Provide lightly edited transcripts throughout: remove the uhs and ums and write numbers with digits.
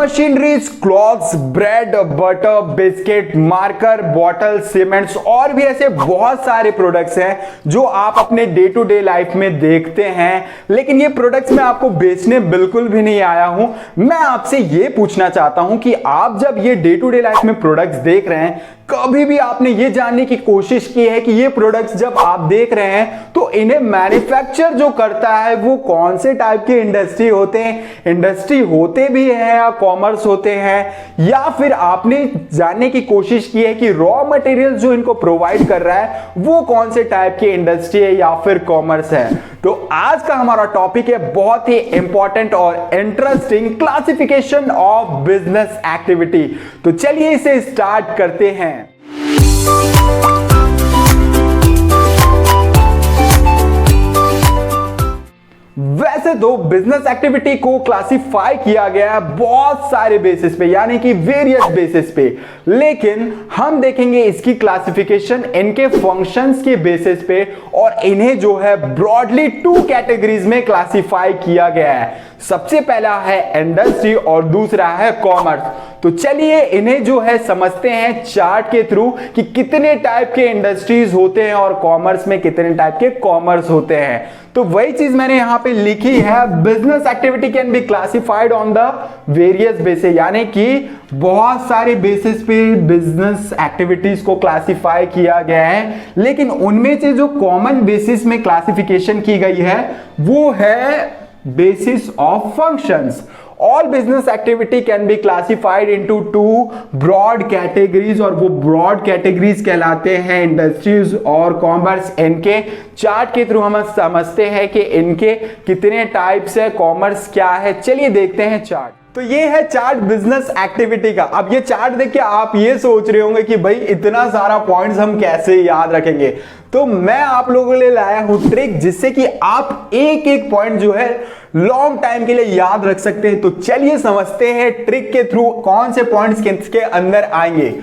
Machineries, clothes, bread, butter, biscuit, marker, bottle, cements और भी ऐसे बहुत सारे प्रोडक्ट्स हैं जो आप अपने डे टू डे लाइफ में देखते हैं, लेकिन ये प्रोडक्ट्स मैं आपको बेचने बिल्कुल भी नहीं आया हूं। मैं आपसे ये पूछना चाहता हूं कि आप जब ये डे टू डे लाइफ में प्रोडक्ट्स देख रहे हैं, कभी भी आपने ये जानने की कोशिश की है कि ये प्रोडक्ट्स जब आप देख रहे हैं तो इन्हें मैन्युफैक्चर जो करता है वो कौन से टाइप के इंडस्ट्री होते हैं, इंडस्ट्री होते भी हैं या कॉमर्स होते हैं, या फिर आपने जानने की कोशिश की है कि रॉ मटेरियल जो इनको प्रोवाइड कर रहा है वो कौन से टाइप की इंडस्ट्री है या फिर कॉमर्स है। तो आज का हमारा टॉपिक है बहुत ही इंपॉर्टेंट और interesting, classification of business activity. तो चलिए इसे स्टार्ट करते हैं। वैसे तो बिजनेस एक्टिविटी को क्लासिफाई किया गया है बहुत सारे बेसिस पे, यानी कि वेरियस बेसिस पे, लेकिन हम देखेंगे इसकी क्लासिफिकेशन इनके फंक्शंस के बेसिस पे, और इन्हें जो है ब्रॉडली 2 कैटेगरीज में क्लासिफाई किया गया है। सबसे पहला है इंडस्ट्री और दूसरा है कॉमर्स। तो चलिए इन्हें जो है समझते हैं चार्ट के थ्रू कि कितने टाइप के इंडस्ट्रीज होते हैं और कॉमर्स में कितने टाइप के कॉमर्स होते हैं। तो वही चीज मैंने यहां पे लिखी है, business activity can be classified on the various basis, यानी कि बहुत सारे बेसिस पे बिजनेस एक्टिविटीज को क्लासिफाई किया गया है, लेकिन उनमें से जो कॉमन बेसिस में क्लासिफिकेशन की गई है वो है basis of functions. All business activity can be classified into 2 broad categories, और वो broad categories कहलाते हैं इंडस्ट्रीज और कॉमर्स। इनके चार्ट के थ्रू हम समझते हैं कि इनके कितने टाइप्स है, कॉमर्स क्या है। चलिए देखते हैं चार्ट। तो ये है चार्ट बिजनेस एक्टिविटी का। अब ये चार्ट देख के आप ये सोच रहे होंगे कि भाई इतना सारा पॉइंट्स हम कैसे याद रखेंगे। तो मैं आप लोगों के लिए लाया हूं ट्रिक जिससे कि आप एक एक पॉइंट जो है लॉन्ग टाइम के लिए याद रख सकते हैं। तो चलिए समझते हैं ट्रिक के थ्रू कौन से पॉइंट्स किसके अंदर आएंगे।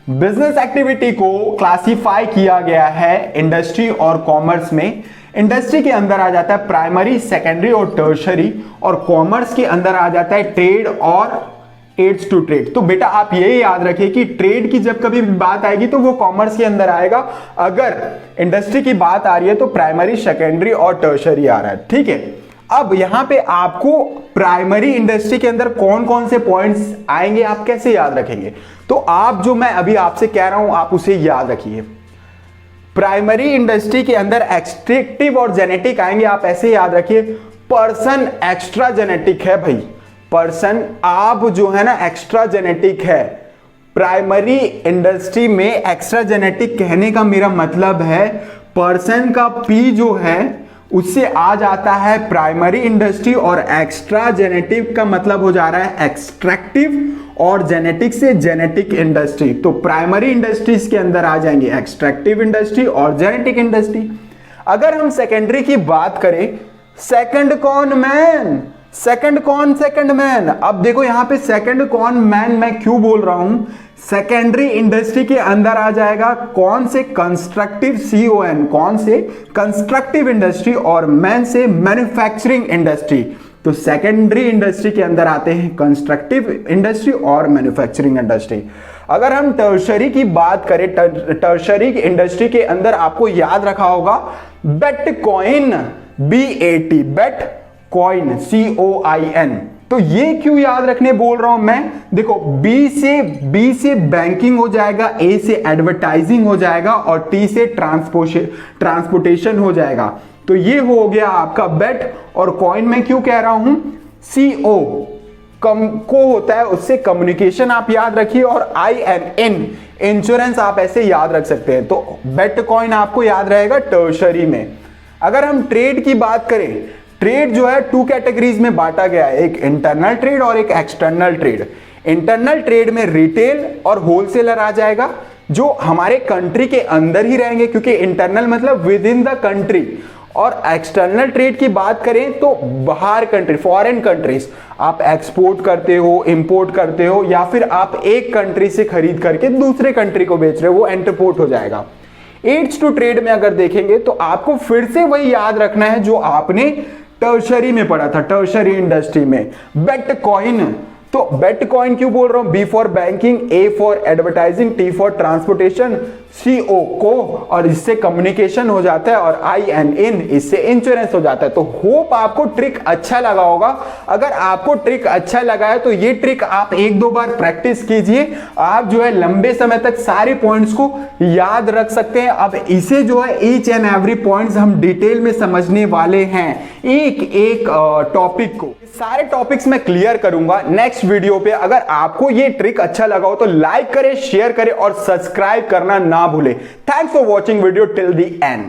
बिजनेस एक्टिविटी को क्लासिफाई किया गया है इंडस्ट्री और कॉमर्स में। इंडस्ट्री के अंदर आ जाता है प्राइमरी, सेकेंडरी और टर्शरी, और कॉमर्स के अंदर आ जाता है ट्रेड और एड्स टू ट्रेड। तो बेटा आप ये याद रखिए कि ट्रेड की जब कभी बात आएगी तो वो कॉमर्स के अंदर आएगा, अगर इंडस्ट्री की बात आ रही है तो प्राइमरी, सेकेंडरी और टर्शरी आ रहा है। ठीक है, अब यहां पे आपको प्राइमरी इंडस्ट्री के अंदर कौन कौन से पॉइंट्स आएंगे आप कैसे याद रखेंगे, तो आप जो मैं अभी आपसे कह रहा हूं आप उसे याद रखिए। प्राइमरी इंडस्ट्री के अंदर एक्सट्रैक्टिव और जेनेटिक आएंगे, आप ऐसे याद रखिए। पर्सन एक्स्ट्रा जेनेटिक है भाई, पर्सन आप जो है ना एक्स्ट्रा जेनेटिक है। प्राइमरी इंडस्ट्री में एक्स्ट्रा जेनेटिक कहने का मेरा मतलब है पर्सन का पी जो है उससे आ जाता है प्राइमरी इंडस्ट्री, और एक्स्ट्रा जेनेटिक का मतलब हो जा रहा है एक्सट्रैक्टिव, और जेनेटिक से जेनेटिक इंडस्ट्री। तो प्राइमरी इंडस्ट्रीज के अंदर आ जाएंगे एक्सट्रैक्टिव इंडस्ट्री और जेनेटिक इंडस्ट्री। अगर हम सेकेंडरी की बात करें, सेकंड कौन मैन, सेकंड कौन सेकंड मैन। अब देखो यहां पे सेकंड कौन मैन मैं क्यों बोल रहा हूं, सेकेंडरी इंडस्ट्री के अंदर आ जाएगा कौन से, कंस्ट्रक्टिव, CON, कौन से कंस्ट्रक्टिव इंडस्ट्री, और मैन से मैन्युफैक्चरिंग इंडस्ट्री। तो सेकेंडरी इंडस्ट्री के अंदर आते हैं कंस्ट्रक्टिव इंडस्ट्री और मैन्युफैक्चरिंग इंडस्ट्री। अगर हम टर्शरी की बात करें, टर्शरी इंडस्ट्री के अंदर आपको याद रखा होगा बेट कॉइन, BAT, बेट कॉइन, COIN। तो ये क्यों याद रखने बोल रहा हूं मैं, देखो B से बैंकिंग हो जाएगा, A से एडवर्टाइजिंग हो जाएगा, और T से ट्रांसपोर्टेशन हो जाएगा। तो ये हो गया आपका बेट, और कॉइन में क्यों कह रहा हूं, CO को होता है उससे कम्युनिकेशन आप याद रखिए, और IN इंश्योरेंस आप ऐसे याद रख सकते हैं। तो बेट कॉइन आपको याद रहेगा टर्शरी में। अगर हम ट्रेड की बात करें, ट्रेड जो है 2 कैटेगरीज में बांटा गया है, एक इंटरनल ट्रेड और एक एक्सटर्नल ट्रेड। इंटरनल ट्रेड में रिटेल और होलसेलर आ जाएगा जो हमारे कंट्री के अंदर ही रहेंगे, क्योंकि इंटरनल मतलब विद इन द कंट्री, और एक्सटर्नल ट्रेड की बात करें तो बाहर कंट्री, फॉरेन कंट्रीज, आप एक्सपोर्ट करते हो, इंपोर्ट करते हो, या फिर आप एक कंट्री से खरीद करके दूसरे कंट्री को बेच रहे हो, वो इंटरपोर्ट हो जाएगा। एड्स टू ट्रेड में अगर देखेंगे तो आपको फिर से वही याद रखना है जो आपने टर्शरी में पढ़ा था, टर्शरी इंडस्ट्री में बेट कॉइन। तो तो बिटकॉइन क्यों बोल रहा हूं? B for banking, A for advertising, T for transportation, C O को, और इससे कम्युनिकेशन हो जाता है, और आई एंड इन, इससे इंश्योरेंस हो जाता है। तो होप आपको ट्रिक अच्छा लगा होगा। अगर आपको ट्रिक अच्छा लगा है तो ये ट्रिक आप एक दो बार प्रैक्टिस कीजिए, आप जो है लंबे समय तक सारे पॉइंट्स को याद रख सकते हैं। अब इसे जो है ईच एंड एवरी पॉइंट्स हम डिटेल में समझने वाले हैं, एक एक टॉपिक को। सारे टॉपिक्स मैं क्लियर करूंगा नेक्स्ट वीडियो पे। अगर आपको ये ट्रिक अच्छा लगा हो तो लाइक करें, शेयर करें और सब्सक्राइब करना ना भूलें। Thanks for watching video till the end.